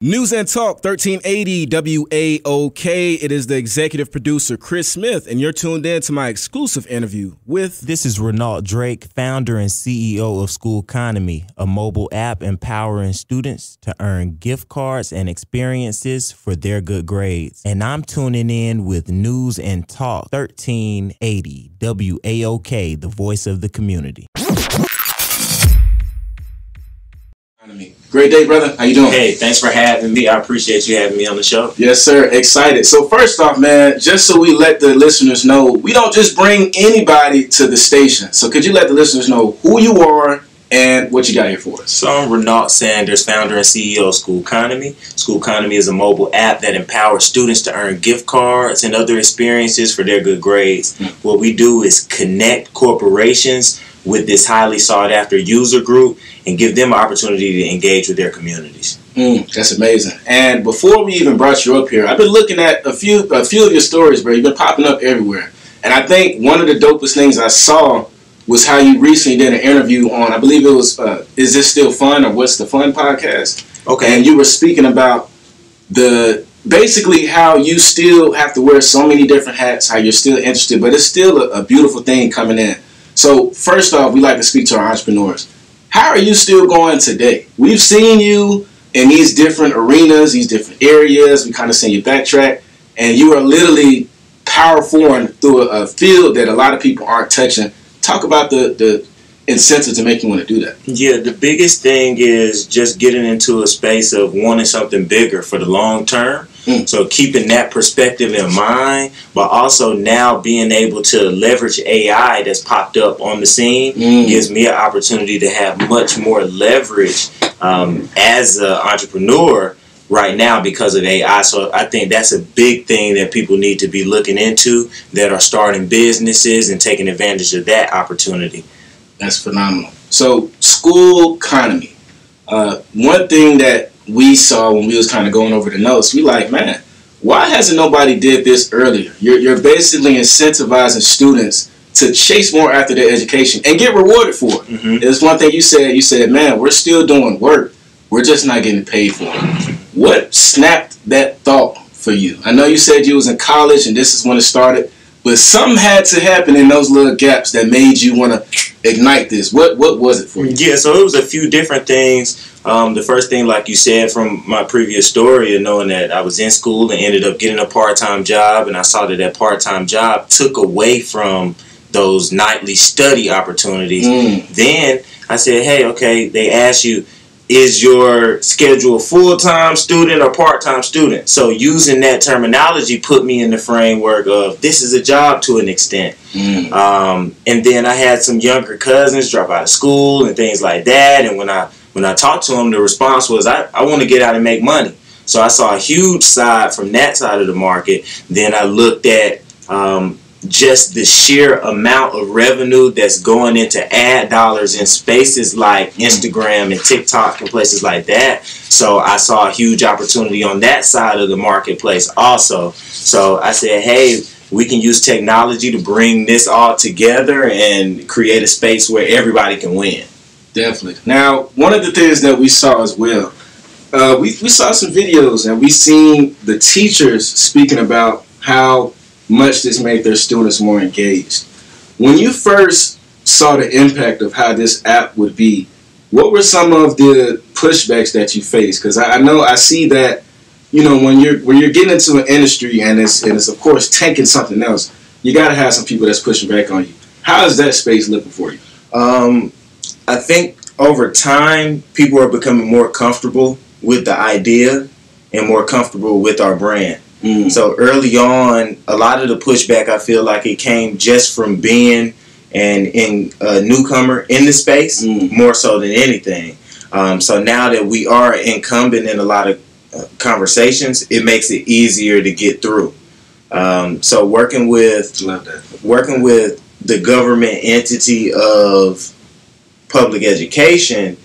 News and Talk 1380 WAOK. It is the executive producer, Chris Smith, and you're tuned in to my exclusive interview with... This is Regnault Drake, founder and CEO of Schoolconomy, a mobile app empowering students to earn gift cards and experiences for their good grades. And I'm tuning in with News and Talk 1380 WAOK, the voice of the community. Great day, brother. How you doing? Hey, thanks for having me. I appreciate you having me on the show. Yes, sir. Excited. So first off, man, just so we let the listeners know, we don't just bring anybody to the station. So could you let the listeners know who you are and what you got here for us? So I'm Regnault Sanders, founder and CEO of Schoolconomy. Schoolconomy is a mobile app that empowers students to earn gift cards and other experiences for their good grades. What we do is connect corporations with this highly sought after user group and give them an opportunity to engage with their communities. That's amazing. And before we even brought you up here, I've been looking at a few of your stories, bro. You've been popping up everywhere. And I think one of the dopest things I saw was how you recently did an interview on, I believe it was, Is This Still Fun or What's the Fun podcast? Okay. And you were speaking about basically how you still have to wear so many different hats, how you're still interested, but it's still a beautiful thing coming in. So first off, we like to speak to our entrepreneurs. How are you still going today? We've seen you in these different arenas, these different areas. We kind of seen you backtrack, and you are literally power forward through a field that a lot of people aren't touching. Talk about the incentive to make you want to do that. Yeah, the biggest thing is just getting into a space of wanting something bigger for the long term. So keeping that perspective in mind, but also now being able to leverage AI that's popped up on the scene gives me an opportunity to have much more leverage as an entrepreneur right now because of AI. So I think that's a big thing that people need to be looking into that are starting businesses and taking advantage of that opportunity. That's phenomenal. So Schoolconomy. One thing that we saw when we was kind of going over the notes, we like, man, why hasn't nobody did this earlier? You're basically incentivizing students to chase more after their education and get rewarded for it. There's one thing you said. You said, man, we're still doing work. We're just not getting paid for it. What snapped that thought for you? I know you said you was in college and this is when it started, but something had to happen in those little gaps that made you want to ignite this. What was it for you? Yeah, so it was a few different things. The first thing, like you said from my previous story, and knowing that I was in school and ended up getting a part-time job, and I saw that that part-time job took away from those nightly study opportunities. Then I said, hey, okay, they asked you, is your schedule full-time student or part-time student? So using that terminology put me in the framework of this is a job to an extent. And then I had some younger cousins drop out of school and things like that. And when I talked to them, the response was, I want to get out and make money. So I saw a huge side from that side of the market. Then I looked at just the sheer amount of revenue that's going into ad dollars in spaces like Instagram and TikTok and places like that. So I saw a huge opportunity on that side of the marketplace also. So I said, hey, we can use technology to bring this all together and create a space where everybody can win. Definitely. Now, one of the things that we saw as well, we saw some videos and we seen the teachers speaking about how much this made their students more engaged. When you first saw the impact of how this app would be, what were some of the pushbacks that you faced? Because I know I see that, you know, when you're getting into an industry and it's of course tanking something else, you got to have some people that's pushing back on you. How is that space looking for you? I think over time, people are becoming more comfortable with the idea and more comfortable with our brand. So early on, a lot of the pushback, I feel like it came just from being a newcomer in the space, more so than anything. So now that we are incumbent in a lot of conversations, it makes it easier to get through. So working with the government entity of public education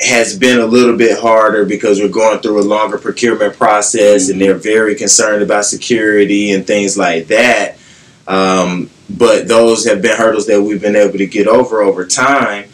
has been a little bit harder because we're going through a longer procurement process and they're very concerned about security and things like that. But those have been hurdles that we've been able to get over time.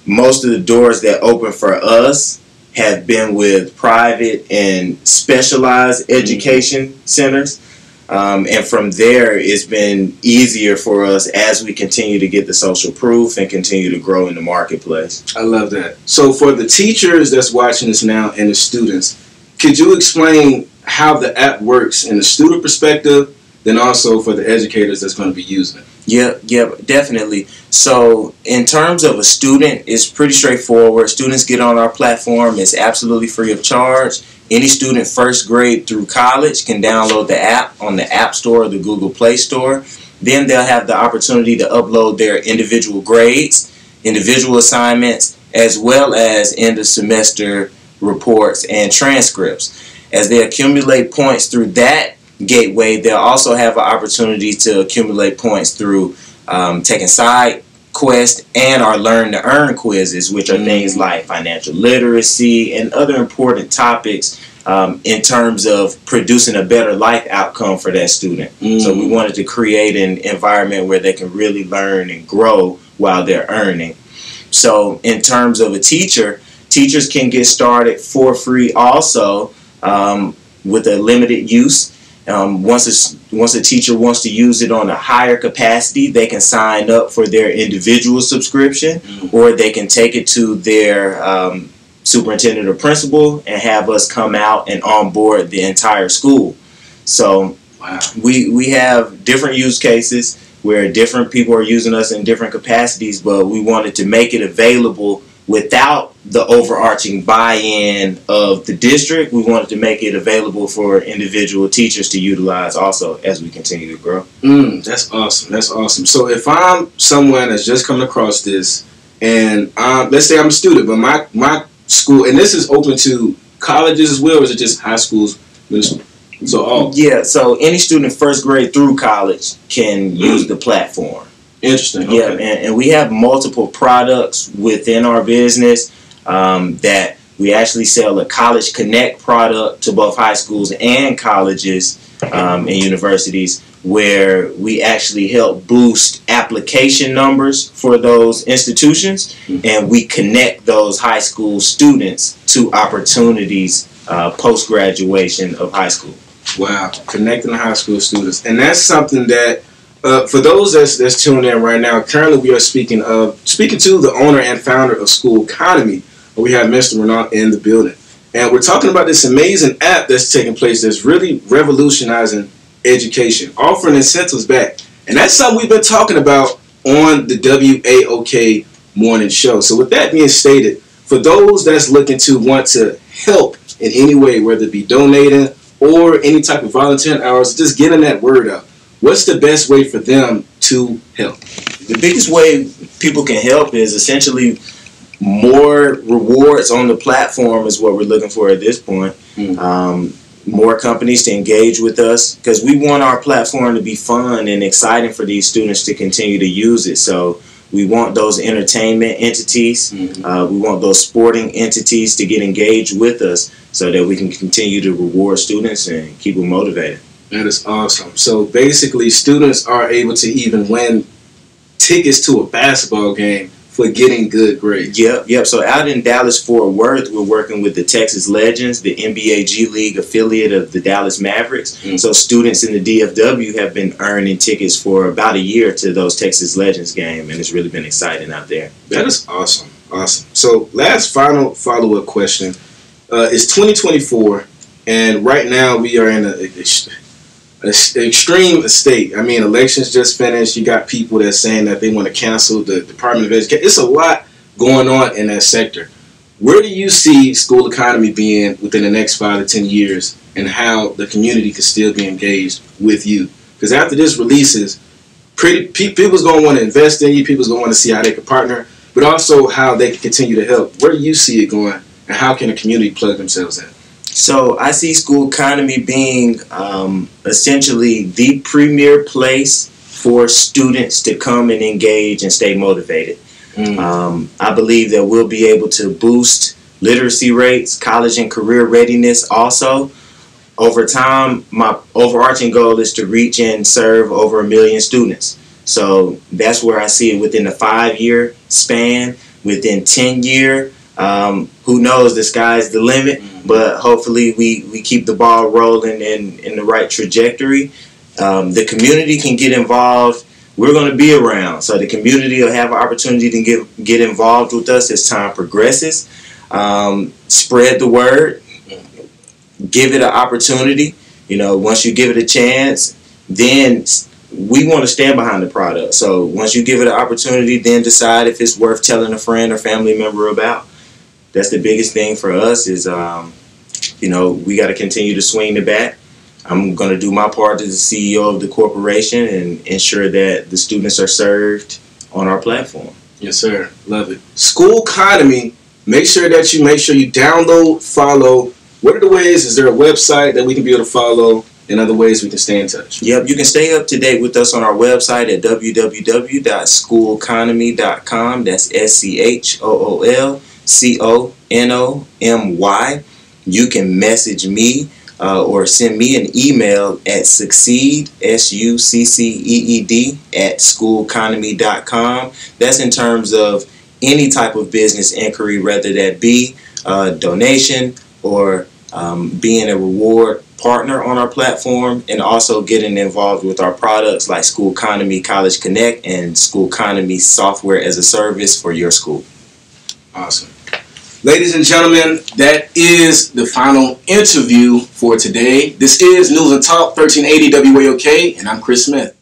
Most of the doors that open for us have been with private and specialized education centers. And from there, it's been easier for us as we continue to get the social proof and continue to grow in the marketplace. I love that. So for the teachers that's watching this now and the students, could you explain how the app works in the student perspective, then also for the educators that's going to be using it? Yeah, definitely. So in terms of a student, it's pretty straightforward. Students get on our platform. It's absolutely free of charge. Any student first grade through college can download the app on the App Store or the Google Play Store. Then they'll have the opportunity to upload their individual grades, individual assignments, as well as end of semester reports and transcripts. As they accumulate points through that gateway, they'll also have an opportunity to accumulate points through taking side quests and our Learn to Earn quizzes, which are things like financial literacy and other important topics in terms of producing a better life outcome for that student. So we wanted to create an environment where they can really learn and grow while they're earning. So in terms of a teacher, teachers can get started for free also with a limited use. Once a teacher wants to use it on a higher capacity, they can sign up for their individual subscription, or they can take it to their superintendent or principal and have us come out and onboard the entire school. So we have different use cases where different people are using us in different capacities, but we wanted to make it available without the overarching buy-in of the district. We wanted to make it available for individual teachers to utilize also as we continue to grow. That's awesome. That's awesome. So if I'm someone that's just coming across this, and let's say I'm a student, but my school, and this is open to colleges as well, or is it just high schools? So yeah, so any student first grade through college can use the platform. Interesting. Okay. Yeah, and we have multiple products within our business that we actually sell a College Connect product to both high schools and colleges and universities, where we actually help boost application numbers for those institutions, and we connect those high school students to opportunities post-graduation of high school. Wow, connecting the high school students. And that's something that for those that's tuned in right now, currently we are speaking to the owner and founder of Schoolconomy. We have Mr. Regnault in the building. And we're talking about this amazing app that's taking place that's really revolutionizing education, offering incentives back. And that's something we've been talking about on the WAOK morning show. So with that being stated, for those that's looking to want to help in any way, whether it be donating or any type of volunteer hours, just getting that word out, what's the best way for them to help? The biggest way people can help is essentially more rewards on the platform is what we're looking for at this point. More companies to engage with us, because we want our platform to be fun and exciting for these students to continue to use it. So we want those entertainment entities, we want those sporting entities to get engaged with us so that we can continue to reward students and keep them motivated. That is awesome. So basically, students are able to even win tickets to a basketball game for getting good grades. Yep. So out in Dallas-Fort Worth, we're working with the Texas Legends, the NBA G League affiliate of the Dallas Mavericks. So students in the DFW have been earning tickets for about a year to those Texas Legends games, and it's really been exciting out there. That is awesome. Awesome. So last final follow-up question. It's 2024, and right now we are in an extreme state. I mean, elections just finished. You got people that's saying that they want to cancel the Department of Education. It's a lot going on in that sector. Where do you see Schoolconomy being within the next 5 to 10 years, and how the community can still be engaged with you? Because after this releases, people's going to want to invest in you. People's going to want to see how they can partner, but also how they can continue to help. Where do you see it going, and how can the community plug themselves in? So I see Schoolconomy being essentially the premier place for students to come and engage and stay motivated. I believe that we'll be able to boost literacy rates, college and career readiness also. Over time, my overarching goal is to reach and serve over 1 million students. So that's where I see it within a 5-year span. Within 10 years, Who knows? The sky's the limit, but hopefully we keep the ball rolling in the right trajectory. The community can get involved. We're going to be around, so the community will have an opportunity to get involved with us as time progresses. Spread the word. Give it an opportunity. You know, once you give it a chance, then we want to stand behind the product. So once you give it an opportunity, then decide if it's worth telling a friend or family member about. That's the biggest thing for us is, you know, we got to continue to swing the bat. I'm going to do my part as the CEO of the corporation and ensure that the students are served on our platform. Yes, sir. Love it. Schoolconomy. Make sure you download, follow. What are the ways? Is there a website that we can be able to follow? And other ways we can stay in touch? Yep, you can stay up to date with us on our website at www.schoolconomy.com. That's SCHOOLCONOMY. You can message me or send me an email at succeed, SUCCEED, at schoolconomy.com. That's in terms of any type of business inquiry, whether that be donation or being a reward partner on our platform, and also getting involved with our products like Schoolconomy College Connect and Schoolconomy Software as a Service for your school. Awesome. Ladies and gentlemen, that is the final interview for today. This is News and Talk 1380 WAOK, and I'm Chris Smith.